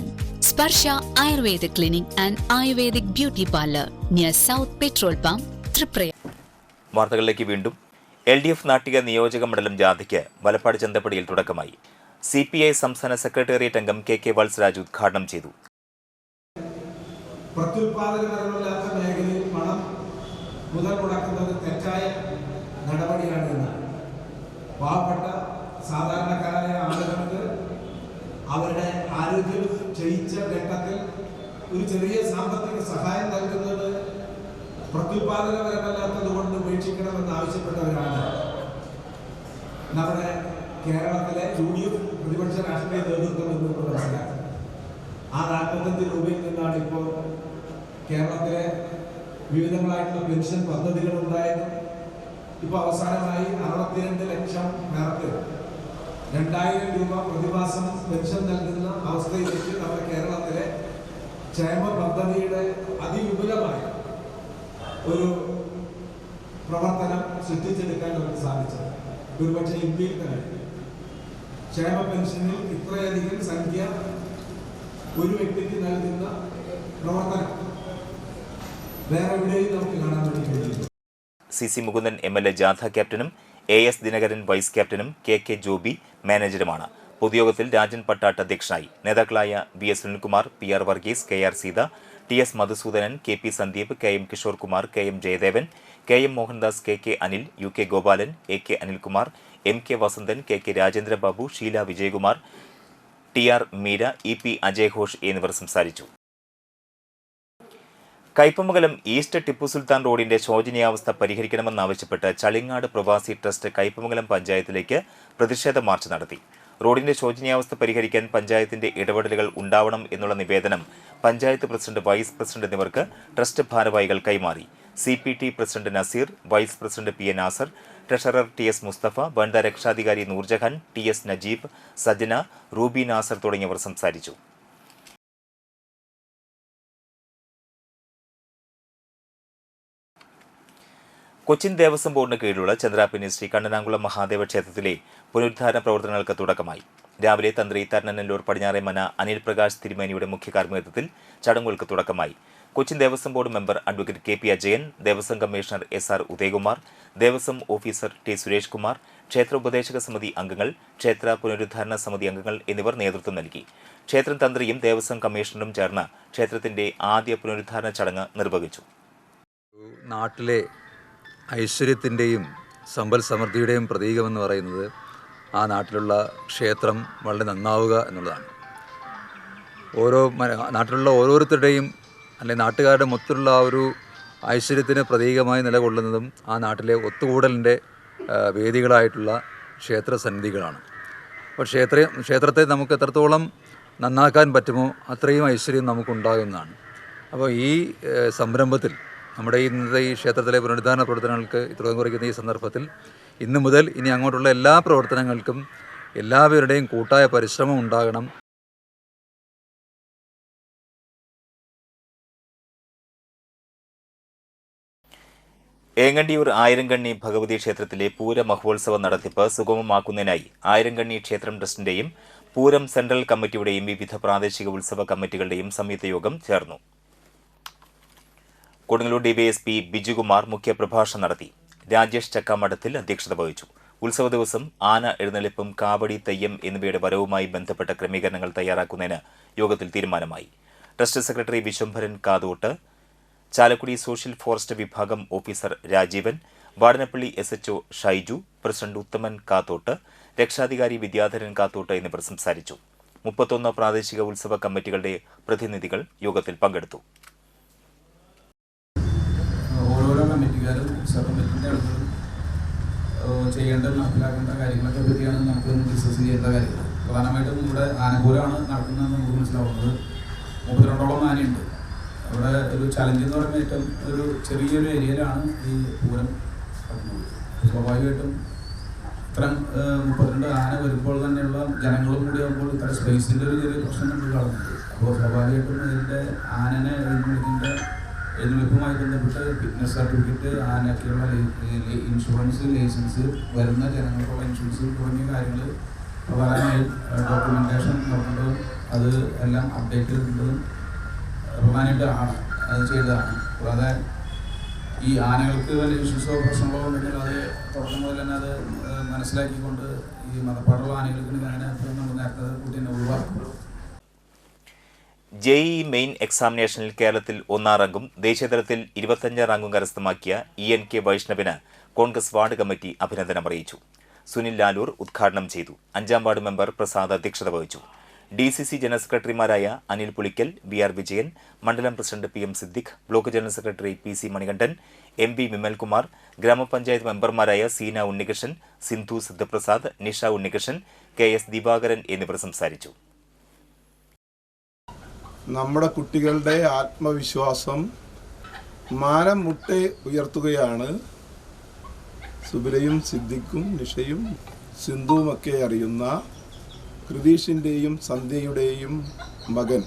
Sparsha Ayurveda clinic and ayurvedic beauty parlour near south petrol pump, Triprayar. വാർത്തകളിലേക്ക് വീണ്ടും. LDF നാട്ടിക നിയോജക മണ്ഡലം ജാഥയ്ക്ക് വലപ്പാട് ചന്തപ്പടിയിൽ തുടക്കമായി. CPI സംസ്ഥാന സെക്രട്ടേറിയറ്റ് അംഗം KK വത്സരാജ് ഉദ്ഘാടനം ചെയ്തു. പ്രത്യുൽപാദനപരമല്ലാത്ത മേഖലയിൽ പണം മുതൽ മുടക്കുന്നത് തെറ്റായ നടപടിയാണെന്ന് പാവപ്പെട്ട സാധാരണക്കാരായ ആളുകൾക്ക് അവരുടെ ആരോഗ്യം ക്ഷയിച്ച ഘട്ടത്തിൽ ഒരു ചെറിയ സാമ്പത്തിക സഹായം നൽകുന്നത് പ്രത്യുൽപാദനപരമല്ലാത്തത് കൊണ്ട് ഉപേക്ഷിക്കണമെന്ന് ആവശ്യപ്പെട്ടവരാണ് നമ്മുടെ കേരളത്തിലെ UDF പ്രതിപക്ഷ രാഷ്ട്രീയ നേതൃത്വം എന്ന് മനസ്സിലാക്കുന്നത്. ആ 45 രൂപയിൽ നിന്നാണ് ഇപ്പോൾ കേരളത്തിലെ വിവിധങ്ങളായിട്ടുള്ള പെൻഷൻ പദ്ധതികൾ ഉണ്ടായത്. ഇപ്പോൾ അവസാനമായി 62 ലക്ഷം പേർക്ക് 2000 രൂപ പ്രതിമാസം പെൻഷൻ നൽകുന്ന അവസ്ഥയിലേക്ക് നമ്മുടെ കേരളത്തിലെ ക്ഷേമ പദ്ധതിയുടെ അതിവിപുലമായ ഒരു പ്രവർത്തനം സൃഷ്ടിച്ചെടുക്കാൻ നമുക്ക് സാധിച്ചത്. ഒരുപക്ഷെ ഇന്ത്യയിൽ തന്നെ ക്ഷേമ പെൻഷനിൽ ഇത്രയധികം സംഖ്യ ഒരു വ്യക്തിക്ക് നൽകുന്ന പ്രവർത്തനം വേറെ എവിടെയും നമുക്ക് കാണാൻ വേണ്ടി. CC മുകുന്ദൻ MLA ജാഥ ക്യാപ്റ്റനും AS ദിനകരൻ വൈസ് ക്യാപ്റ്റനും KK ജോബി മാനേജറുമാണ്. പൊതുയോഗത്തിൽ രാജൻ പട്ടാട്ട് അധ്യക്ഷനായി. നേതാക്കളായ VS Sunilkumar, PR Varghese, KR Sita, TS Madhusoodanan, KP Sandeep, KM Kishore Kumar, KM Jayadevan, KM Mohandas, KK Anil, UK Gopalan, AK Anilkumar, MK Vasanthan, KK Rajendrababu, Sheela Vijayakumar, TR Meera, EP Ajay Ghosh എന്നിവർ സംസാരിച്ചു. കയ്പമംഗലം ഈസ്റ്റ് ടിപ്പു സുൽത്താൻ റോഡിന്റെ ശോചനീയാവസ്ഥ പരിഹരിക്കണമെന്നാവശ്യപ്പെട്ട് ചളിങ്ങാട് പ്രവാസി ട്രസ്റ്റ് കയ്പമംഗലം പഞ്ചായത്തിലേക്ക് പ്രതിഷേധ മാർച്ച് നടത്തി. റോഡിന്റെ ശോചനീയാവസ്ഥ പരിഹരിക്കാൻ പഞ്ചായത്തിന്റെ ഇടപെടലുകൾ ഉണ്ടാവണം എന്നുള്ള നിവേദനം പഞ്ചായത്ത് പ്രസിഡന്റ്, വൈസ് പ്രസിഡന്റ് എന്നിവർക്ക് ട്രസ്റ്റ് ഭാരവാഹികൾ കൈമാറി. CPT president Nazeer, vice president PA Nasar, treasurer TS Musthafa, വനിതാ രക്ഷാധികാരി നൂർജഹാൻ, TS നജീബ്, സജന, റൂബി നാസർ തുടങ്ങിയവർ സംസാരിച്ചു. കൊച്ചിൻ ദേവസ്വം ബോർഡിന് കീഴിലുള്ള ചന്ദ്രാപിന്നി ശ്രീ കണ്ണനാംകുളം മഹാദേവ ക്ഷേത്രത്തിലെ പുനരുദ്ധാരണ പ്രവർത്തനങ്ങൾക്ക് തുടക്കമായി. രാവിലെ തന്ത്രി തരണനല്ലൂർ പടിഞ്ഞാറേമന അനിൽ പ്രകാശ് തിരുമേനിയുടെ മുഖ്യ കാർമ്മികത്വത്തിൽ ചടങ്ങുകൾക്ക് തുടക്കമായി. Cochin Devaswom board member advocate KP Ajayan, Devaswom commissioner SR Udayakumar, Devaswom officer T Suresh Kumar, ക്ഷേത്ര ഉപദേശക സമിതി അംഗങ്ങൾ, ക്ഷേത്ര പുനരുദ്ധാരണ സമിതി അംഗങ്ങൾ എന്നിവർ നേതൃത്വം നൽകി. ക്ഷേത്രം തന്ത്രിയും ദേവസ്വം കമ്മീഷണറും ചേർന്ന് ക്ഷേത്രത്തിന്റെ ആദ്യ പുനരുദ്ധാരണ ചടങ്ങ് നിർവഹിച്ചു. നാട്ടിലെ ഐശ്വര്യത്തിൻ്റെയും സമ്പൽ സമൃദ്ധിയുടെയും പ്രതീകമെന്ന് പറയുന്നത് ആ നാട്ടിലുള്ള ക്ഷേത്രം വളരെ നന്നാവുക എന്നുള്ളതാണ്. നാട്ടിലുള്ള ഓരോരുത്തരുടെയും അല്ലെങ്കിൽ നാട്ടുകാരുടെ മൊത്തമുള്ള ആ ഒരു ഐശ്വര്യത്തിന് പ്രതീകമായി നിലകൊള്ളുന്നതും ആ നാട്ടിലെ ഒത്തുകൂടലിൻ്റെ വേദികളായിട്ടുള്ള ക്ഷേത്ര സന്നിധികളാണ്. അപ്പോൾ ക്ഷേത്രത്തെ നമുക്ക് എത്രത്തോളം നന്നാക്കാൻ പറ്റുമോ അത്രയും ഐശ്വര്യം നമുക്കുണ്ടാകുന്നതാണ്. അപ്പോൾ ഈ സംരംഭത്തിൽ നമ്മുടെ ഇന്നത്തെ ഈ ക്ഷേത്രത്തിലെ പുനരുദ്ധാരണ പ്രവർത്തനങ്ങൾക്ക് തുടക്കം കുറിക്കുന്ന ഈ സന്ദർഭത്തിൽ ഇന്നു മുതൽ ഇനി അങ്ങോട്ടുള്ള എല്ലാ പ്രവർത്തനങ്ങൾക്കും എല്ലാവരുടെയും കൂട്ടായ പരിശ്രമം ഉണ്ടാകണം. ഏങ്ങണ്ടിയൂർ ആയിരങ്കണ്ണി ഭഗവതി ക്ഷേത്രത്തിലെ പൂര മഹോത്സവ നടത്തിപ്പ് സുഗമമാക്കുന്നതിനായി ആയിരങ്കണ്ണി ക്ഷേത്രം ട്രസ്റ്റിന്റെയും പൂരം സെൻട്രൽ കമ്മിറ്റിയുടെയും വിവിധ പ്രാദേശിക ഉത്സവ കമ്മിറ്റികളുടെയും സംയുക്ത യോഗം ചേർന്നു. കൊടുങ്ങല്ലൂർ ഡിവൈഎസ്പി ബിജുകുമാർ മുഖ്യപ്രഭാഷണം നടത്തി. രാജേഷ് ചക്കാമഠത്തിൽ അധ്യക്ഷത വഹിച്ചു. ഉത്സവ ദിവസം ആന എഴുന്നള്ളിപ്പും കാവടി, തെയ്യം എന്നിവയുടെ വരവുമായി ബന്ധപ്പെട്ട ക്രമീകരണങ്ങൾ തയ്യാറാക്കുന്നതിന് യോഗത്തിൽ തീരുമാനമായി. Trust secretary Vishwambharan Kathott, Chalakudy social forest വിഭാഗം officer Rajeevan, Vadanappally SHO Shaiju, president Uthaman Kathott, രക്ഷാധികാരി വിദ്യാധരൻ കാത്തോട്ട് എന്നിവർ സംസാരിച്ചു. 31 പ്രാദേശിക ഉത്സവ കമ്മിറ്റികളുടെ പ്രതിനിധികൾ യോഗത്തിൽ പങ്കെടുത്തു. ഓരോരോ കമ്മിറ്റിക്കാരും ഉത്സവ കമ്മിറ്റിൻ്റെ ആളുകളും ചെയ്യേണ്ട നടപ്പിലാക്കേണ്ട കാര്യങ്ങളൊക്കെ പറ്റിയാണ് നമുക്ക് ഡിസ്കസ് ചെയ്യേണ്ട കാര്യങ്ങൾ. പ്രധാനമായിട്ടും ഇവിടെ ആനപൂരമാണ് നടക്കുന്നതെന്ന് നമുക്ക് മനസ്സിലാവുന്നത്. 32ഓളം ആനയുണ്ട്. അവിടെ ഒരു ചലഞ്ച് എന്ന് പറയുമ്പോൾ ഏറ്റവും ഒരു ചെറിയൊരു ഏരിയയിലാണ് ഈ പൂരം നടക്കുന്നത്. സ്വാഭാവികമായിട്ടും ഇത്തരം 32 ആന വരുമ്പോൾ തന്നെയുള്ള ജനങ്ങളും കൂടി ആകുമ്പോൾ ഇത്ര സ്പേസിൻ്റെ ഒരു ചെറിയ പ്രശ്നം നമ്മൾ കാണുന്നുണ്ട്. അപ്പോൾ സ്വാഭാവികമായിട്ടും ഇതിൻ്റെ ആനനെ എഴുന്നള്ളിപ്പുമായി ബന്ധപ്പെട്ട് ഫിറ്റ്നസ് സർട്ടിഫിക്കറ്റ്, ആനയ്ക്കുള്ള ഇൻഷുറൻസ്, ലൈസൻസ്, വരുന്ന ജനങ്ങൾക്കുള്ള ഇൻഷുറൻസ് തുടങ്ങിയ കാര്യങ്ങൾ പ്രധാനമായും ഡോക്യുമെൻറ്റേഷൻ നോക്കേണ്ടതും അത് എല്ലാം അപ്ഡേറ്റ് ചെയ്യേണ്ടതും പ്രധാനമായിട്ട് ആണ് അത് ചെയ്തതാണ്. കൂടാതെ ഈ ആനകൾക്ക് വലിയ ഇഷ്യൂസോ പ്രശ്നങ്ങളോ ഉണ്ടെങ്കിൽ അത് തുടക്കം മുതൽ തന്നെ അത് മനസ്സിലാക്കിക്കൊണ്ട് ഈ മതപ്പാടുള്ള ആനകൾക്ക് അങ്ങനെ നമ്മൾ നേരത്തെ കൂട്ടി തന്നെ ഒഴിവാക്കും. JEE മെയിൻ എക്സാമിനേഷനിൽ കേരളത്തിൽ 1 റാങ്കും ദേശീയതലത്തിൽ 25 റാങ്കും കരസ്ഥമാക്കിയ ENK വൈഷ്ണവിന് കോൺഗ്രസ് വാർഡ് കമ്മിറ്റി അഭിനന്ദനം അറിയിച്ചു. സുനിൽ ലാലൂർ ഉദ്ഘാടനം ചെയ്തു. 5ാം വാർഡ് മെമ്പർ പ്രസാദ് അധ്യക്ഷത വഹിച്ചു. DCC ജനറൽ സെക്രട്ടറിമാരായ അനിൽ പുളിക്കൽ, VR വിജയൻ, മണ്ഡലം president PM Siddique, block general secretary PC Manikandan, MP Vimalkumar, ഗ്രാമപഞ്ചായത്ത് മെമ്പർമാരായ സീന ഉണ്ണികൃഷ്ണൻ, സിന്ധു സിദ്ധപ്രസാദ്, നിഷ ഉണ്ണികൃഷ്ണൻ, KS ദിവാകരൻ എന്നിവർ സംസാരിച്ചു. നമ്മുടെ കുട്ടികളുടെ ആത്മവിശ്വാസം മാനം മുട്ടെ ഉയർത്തുകയാണ് സുബിലയും സിദ്ദിഖും നിഷയും സിന്ധുവുമൊക്കെ അറിയുന്ന കൃതീഷിൻ്റെയും സന്ധ്യയുടെയും മകൻ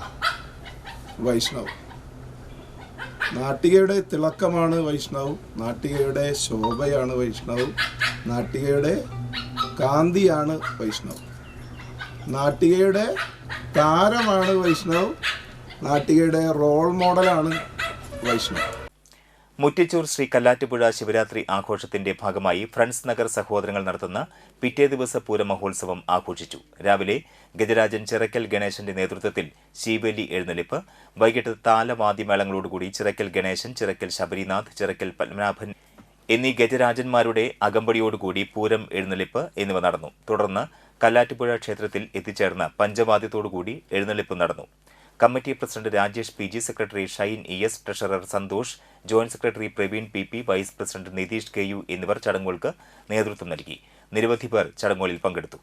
വൈഷ്ണവ്. നാട്ടികയുടെ തിളക്കമാണ് വൈഷ്ണവ്, നാട്ടികയുടെ ശോഭയാണ് വൈഷ്ണവ്, നാട്ടികയുടെ കാന്തിയാണ് വൈഷ്ണവ്, നാട്ടികയുടെ താരമാണ് വൈഷ്ണവ്, നാട്ടികയുടെ റോൾ മോഡലാണ് വൈഷ്ണവ്. മുറ്റിച്ചൂർ ശ്രീ കല്ലാറ്റുപുഴ ശിവരാത്രി ആഘോഷത്തിന്റെ ഭാഗമായി ഫ്രണ്ട്സ് നഗർ സഹോദരങ്ങൾ നടത്തുന്ന പിറ്റേ ദിവസ പൂര മഹോത്സവം ആഘോഷിച്ചു. രാവിലെ ഗജരാജൻ ചിറക്കൽ ഗണേശന്റെ നേതൃത്വത്തിൽ ശീവേലി എഴുന്നള്ളിപ്പ്, വൈകിട്ട് താലവാദ്യമേളങ്ങളോടുകൂടി ചിറക്കൽ ഗണേശൻ, ചിറക്കൽ ശബരിനാഥ്, ചിറക്കൽ പത്മനാഭൻ എന്നീ ഗജരാജന്മാരുടെ അകമ്പടിയോടുകൂടി പൂരം എഴുന്നള്ളിപ്പ് എന്നിവ നടന്നു. തുടർന്ന് കല്ലാറ്റുപുഴ ക്ഷേത്രത്തിൽ എത്തിച്ചേർന്ന പഞ്ചവാദ്യത്തോടുകൂടി എഴുന്നള്ളിപ്പ് നടന്നു. Committee president Rajesh PG, secretary Shine ES, treasurer Santhosh, joint secretary Praveen PP, vice president Nitheesh KU എന്നിവർ ചടങ്ങുകൾക്ക് നേതൃത്വം നൽകി. നിരവധി പേർ ചടങ്ങുകളിൽ പങ്കെടുത്തു.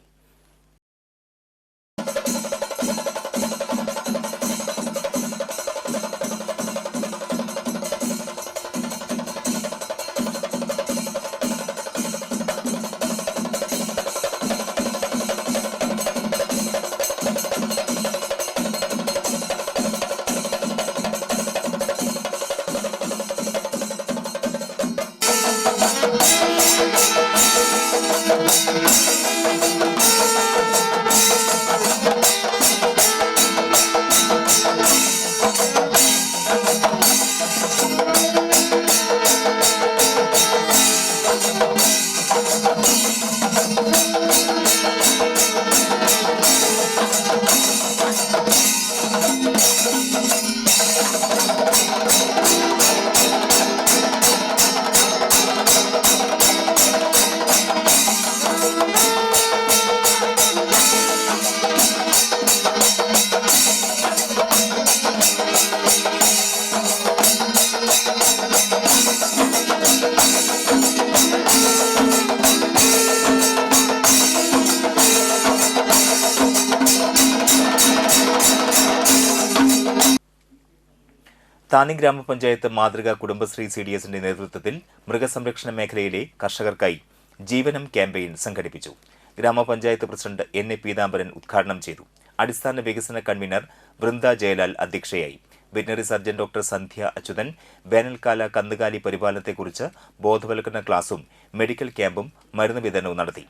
താന്നി ഗ്രാമപഞ്ചായത്ത് മാതൃകാ കുടുംബശ്രീ CDSന്റെ നേതൃത്വത്തിൽ മൃഗസംരക്ഷണ മേഖലയിലെ കർഷകർക്കായി ജീവനം ക്യാമ്പയിൻ സംഘടിപ്പിച്ചു. ഗ്രാമപഞ്ചായത്ത് പ്രസിഡന്റ് NA പീതാംബരൻ ഉദ്ഘാടനം ചെയ്തു. അടിസ്ഥാന വികസന കൺവീനർ വൃന്ദ ജയലാൽ അധ്യക്ഷയായി. Veterinary surgeon doctor Sandhya Achuthan വേനൽക്കാല കന്നുകാലി പരിപാലനത്തെക്കുറിച്ച് ബോധവൽക്കരണ ക്ലാസും മെഡിക്കൽ ക്യാമ്പും മരുന്ന് വിതരണവും നടത്തി.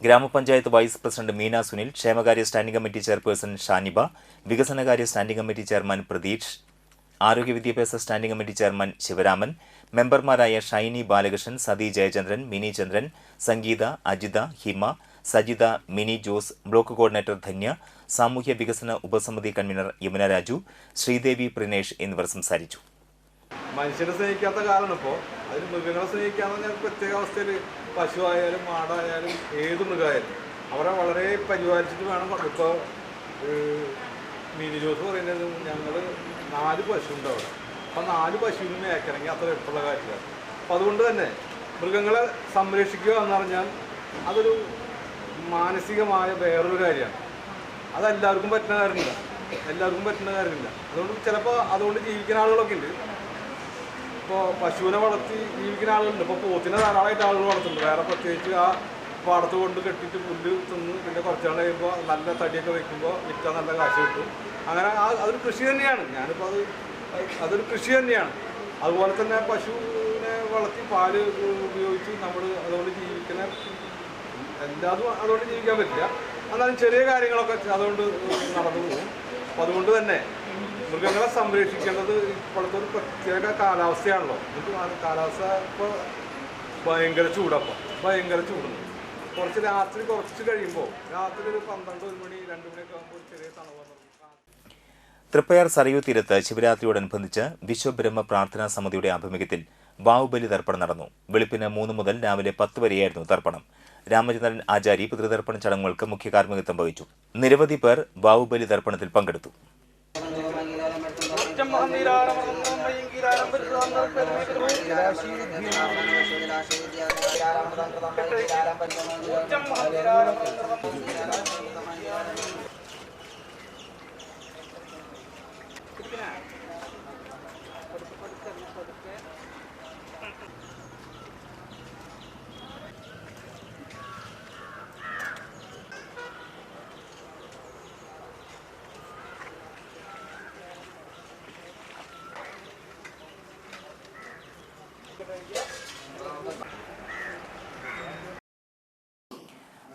ഗ്രാമപഞ്ചായത്ത് വൈസ് പ്രസിഡന്റ് മീന സുനിൽ, ക്ഷേമകാര്യ സ്റ്റാൻഡിംഗ് കമ്മിറ്റി ചെയർപേഴ്സൺ ഷാനിബ, വികസനകാര്യ സ്റ്റാൻഡിംഗ് കമ്മിറ്റി ചെയർമാൻ പ്രതീഷ്, ആരോഗ്യ വിദ്യാഭ്യാസ സ്റ്റാൻഡിംഗ് കമ്മിറ്റി ചെയർമാൻ ശിവരാമൻ, മെമ്പർമാരായ ഷൈനി ബാലകൃഷ്ണൻ, സതി ജയചന്ദ്രൻ, മിനി ചന്ദ്രൻ, സംഗീത, അജിത, ഹിമ, സജിത, മിനി ജോസ്, ബ്ലോക്ക് കോർഡിനേറ്റർ ധന്യ, സാമൂഹ്യ വികസന ഉപസമിതി കൺവീനർ യമുന രാജു, ശ്രീദേവി പ്രിനേഷ് എന്നിവർ സംസാരിച്ചു. മനുഷ്യനെ സ്നേഹിക്കാത്ത കാലമാണ് ഇപ്പോൾ. അതിന് മൃഗങ്ങളെ സ്നേഹിക്കാന്ന് പറഞ്ഞാൽ പ്രത്യേക അവസ്ഥയിൽ പശുവായാലും ആടായാലും ഏത് മൃഗമായാലും അവരെ വളരെ പരിപാലിച്ചിട്ട് വേണം. ഇപ്പോൾ മിനി ജോസ് പറയുന്നത് ഞങ്ങൾ 4 പശുണ്ട് അവിടെ. അപ്പം 4 പശുവിന് മേക്കണമെങ്കിൽ അത്ര എളുപ്പമുള്ള കാര്യമില്ല. അപ്പം അതുകൊണ്ട് തന്നെ മൃഗങ്ങളെ സംരക്ഷിക്കുക എന്ന് പറഞ്ഞാൽ അതൊരു മാനസികമായ വേറൊരു കാര്യമാണ്. അതെല്ലാവർക്കും പറ്റുന്ന കാര്യമില്ല. അതുകൊണ്ട് ചിലപ്പോൾ അതുകൊണ്ട് ജീവിക്കുന്ന ആളുകളൊക്കെ ഉണ്ട്. ഇപ്പോൾ പശുവിനെ വളർത്തി ജീവിക്കുന്ന ആളുകളുണ്ട്. ഇപ്പോൾ പോത്തിനെ ധാരാളമായിട്ട് ആളുകൾ വളർത്തുന്നുണ്ട്. വേറെ പ്രത്യേകിച്ച് ആ പാടത്ത് കൊണ്ട് കെട്ടിയിട്ട് പുല്ല് തിന്ന് പിന്നെ കുറച്ച് നാൾ കഴിയുമ്പോൾ നല്ല തടിയൊക്കെ വയ്ക്കുമ്പോൾ വിറ്റാൽ നല്ല കാശ് കിട്ടും. അങ്ങനെ അതൊരു കൃഷി തന്നെയാണ്. ഞാനിപ്പോൾ അതൊരു കൃഷി തന്നെയാണ്. അതുപോലെ തന്നെ പശുവിനെ വളർത്തി പാല് ഉപയോഗിച്ച് നമ്മൾ അതുകൊണ്ട് ജീവിക്കുന്ന എല്ലാതും അതുകൊണ്ട് ജീവിക്കാൻ പറ്റില്ല. എന്നാലും ചെറിയ കാര്യങ്ങളൊക്കെ അതുകൊണ്ട് നടന്നു പോകും. അപ്പം അതുകൊണ്ട് തന്നെ മൃഗങ്ങളെ സംരക്ഷിക്കേണ്ടത് ഇപ്പോഴത്തെ ഒരു പ്രത്യേക കാലാവസ്ഥയാണല്ലോ. എന്നിട്ട് കാലാവസ്ഥ ഇപ്പോൾ ഭയങ്കര ചൂടുണ്ട്. കുറച്ച് രാത്രി കുറച്ച് കഴിയുമ്പോൾ രാത്രി ഒരു 12 1 മണി 2 മണിയൊക്കെ ആകുമ്പോൾ ഒരു ചെറിയ തണുപ്പ്. തൃപ്പയാർ സരയൂ തീരത്ത് ശിവരാത്രിയോടനുബന്ധിച്ച് വിശ്വബ്രഹ്മ പ്രാർത്ഥനാ സമിതിയുടെ ആഭിമുഖ്യത്തിൽ വാവുബലി തർപ്പണം നടന്നു. വെളുപ്പിന് 3 മുതൽ രാവിലെ 10 വരെയായിരുന്നു തർപ്പണം. രാമചന്ദ്രൻ ആചാരി പിതൃതർപ്പണ ചടങ്ങുകൾക്ക് മുഖ്യ കാർമ്മികത്വം വഹിച്ചു. നിരവധി പേർ വാവുബലി തർപ്പണത്തിൽ പങ്കെടുത്തു.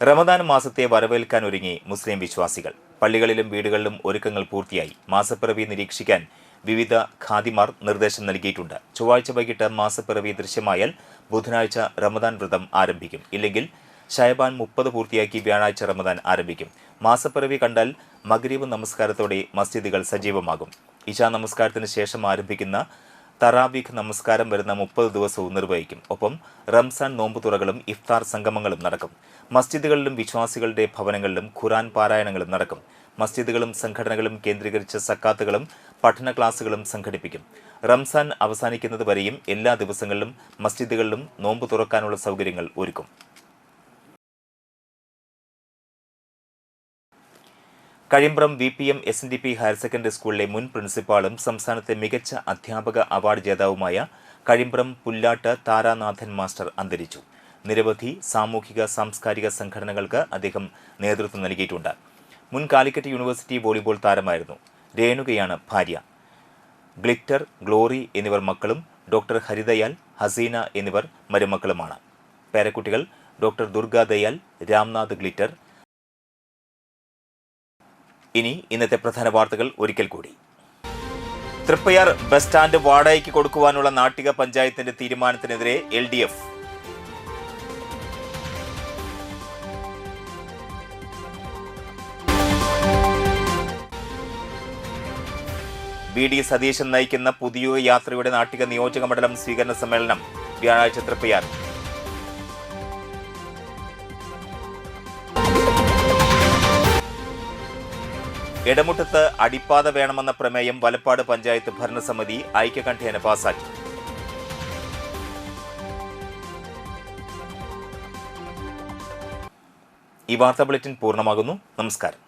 റമദാൻ മാസത്തെ വരവേൽക്കാൻ ഒരുങ്ങി മുസ്ലിം വിശ്വാസികൾ. പള്ളികളിലും വീടുകളിലും ഒരുക്കങ്ങൾ പൂർത്തിയായി. മാസപ്പിറവി നിരീക്ഷിക്കാൻ വിവിധ ഖാദിമാർ നിർദ്ദേശം നൽകിയിട്ടുണ്ട്. ചൊവ്വാഴ്ച വൈകിട്ട് മാസപ്പിറവി ദൃശ്യമായാൽ ബുധനാഴ്ച റമദാൻ വ്രതം ആരംഭിക്കും. ഇല്ലെങ്കിൽ ഷഅബാൻ 30 പൂർത്തിയാക്കി വ്യാഴാഴ്ച റമദാൻ ആരംഭിക്കും. മാസപ്പിറവി കണ്ടാൽ മഗ്രിബ് നമസ്കാരത്തോടെ മസ്ജിദുകൾ സജീവമാകും. ഇശാ നമസ്കാരത്തിന് ശേഷം ആരംഭിക്കുന്ന തറാവീഖ് നമസ്കാരം വരുന്ന 30 ദിവസവും നിർവഹിക്കും. ഒപ്പം റംസാൻ നോമ്പുതുറകളും ഇഫ്താർ സംഗമങ്ങളും നടക്കും. മസ്ജിദുകളിലും വിശ്വാസികളുടെ ഭവനങ്ങളിലും ഖുർആൻ പാരായണങ്ങളും നടക്കും. മസ്ജിദുകളും സംഘടനകളും കേന്ദ്രീകരിച്ച സക്കാത്തുകളും പഠന ക്ലാസുകളും സംഘടിപ്പിക്കും. റംസാൻ അവസാനിക്കുന്നത് വരെയും എല്ലാ ദിവസങ്ങളിലും മസ്ജിദുകളിലും നോമ്പ് തുറക്കാനുള്ള സൗകര്യങ്ങൾ ഒരുക്കും. Kazhimbram VPM SNDP higher secondary സ്കൂളിലെ മുൻ പ്രിൻസിപ്പാളും സംസ്ഥാനത്തെ മികച്ച അധ്യാപക അവാർഡ് ജേതാവുമായ കഴിമ്പ്രം പുല്ലാട്ട് താരാനാഥൻ മാസ്റ്റർ അന്തരിച്ചു. നിരവധി സാമൂഹിക സാംസ്കാരിക സംഘടനകൾക്ക് അദ്ദേഹം നേതൃത്വം നൽകിയിട്ടുണ്ട്. മുൻ കാലിക്കറ്റ് യൂണിവേഴ്സിറ്റി വോളിബോൾ താരമായിരുന്നു. രേണുകയാണ് ഭാര്യ. ഗ്ലിറ്റർ, ഗ്ലോറി എന്നിവർ മക്കളും ഡോക്ടർ ഹരിദയാൽ, ഹസീന എന്നിവർ മരുമക്കളുമാണ്. പേരക്കുട്ടികൾ ഡോക്ടർ ദുർഗാദയാൽ, രാംനാഥ് ഗ്ലിറ്റർ. ഇനി ഇന്നത്തെ പ്രധാന വാർത്തകൾ ഒരിക്കൽ കൂടി. തൃപ്പയാർ ബസ് സ്റ്റാൻഡ് വാടകയ്ക്ക് കൊടുക്കുവാനുള്ള നാട്ടിക പഞ്ചായത്തിന്റെ തീരുമാനത്തിനെതിരെ LDF. VD സതീശൻ നയിക്കുന്ന പുതിയ യാത്രയുടെ നാട്ടിക നിയോജക മണ്ഡലം സ്വീകരണ സമ്മേളനം വ്യാഴാഴ്ച തൃപ്പയാർ. ഇടമുട്ടത്ത് അടിപ്പാത വേണമെന്ന പ്രമേയം വലപ്പാട് പഞ്ചായത്ത് ഭരണസമിതി ഐക്യകണ്ഠേന പാസാക്കി. ഈ വാർത്താ ബുള്ളറ്റിൻ പൂർണ്ണമാകുന്നു. നമസ്കാരം.